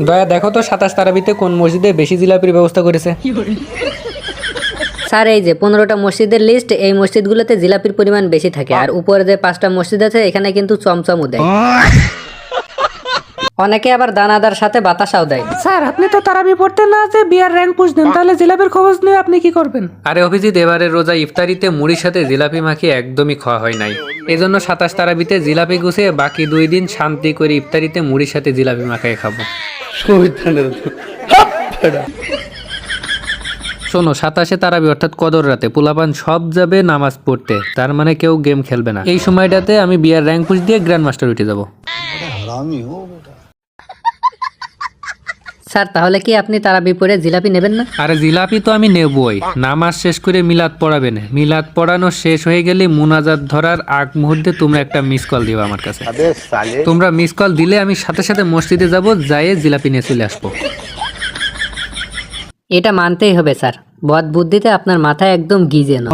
দয়া দেখো তো 27 তারাবিতে কোন মসজিদে বেশি জিলাপির ব্যবস্থা করেছে। স্যার এই যে 15টা মসজিদের লিস্ট, এই মসজিদগুলোতে জিলাপির পরিমাণ বেশি থাকে, আর উপরে যে 5টা মসজিদ আছে এখানে কিন্তু চমচমও দেয়, অনেকে আবার দানাদার সাথে বাতাসাও দেয়। স্যার আপনি তো তারাবি পড়তে না যে বিয়ার র্যাঙ্ক পুষদেন, তাহলে জিলাপির খবর নিয়ে আপনি কি করবেন? আরে অভিজিৎ, এবারের রোজা ইফতারিতে মুড়ির সাথে জিলাপি মাখিয়ে একদমই খাওয়া হয় নাই, এজন্য 27 তারাবিতে জিলাপি গুছিয়ে বাকি 2 দিন শান্তি করে ইফতারিতে মুড়ির সাথে জিলাপি মাখিয়ে খাবো। শোনো, 27 তারাবি অর্থাৎ কদর রাতে পোলাপান সব যাবে নামাজ পড়তে, তার মানে কেউ গেম খেলবে না। এই সময়টাতে আমি বিয়ার র্যাঙ্ক পুশ দিয়ে গ্র্যান্ড মাস্টার উঠে যাবো। স্যার তাহলে কি আপনি তারাবি পড়ে জিলাপি নেবেন না? আরে জিলাপি তো আমি নেবই, নামাজ শেষ করে মিলাদ পড়াবেন, মিলাদ পড়ানো শেষ হয়ে গেলে মুনাজাত ধরার আগ মুহূর্তে তোমরা একটা মিস কল দিবা আমার কাছে। তোমরা মিস কল দিলে আমি সাথে সাথে মসজিদে যাব, যাইয়ে জিলাপি নিয়ে চলে আসবো। এটা মানতেই হবে স্যার, বদ বুদ্ধিতে আপনার মাথায় একদম গিজে না।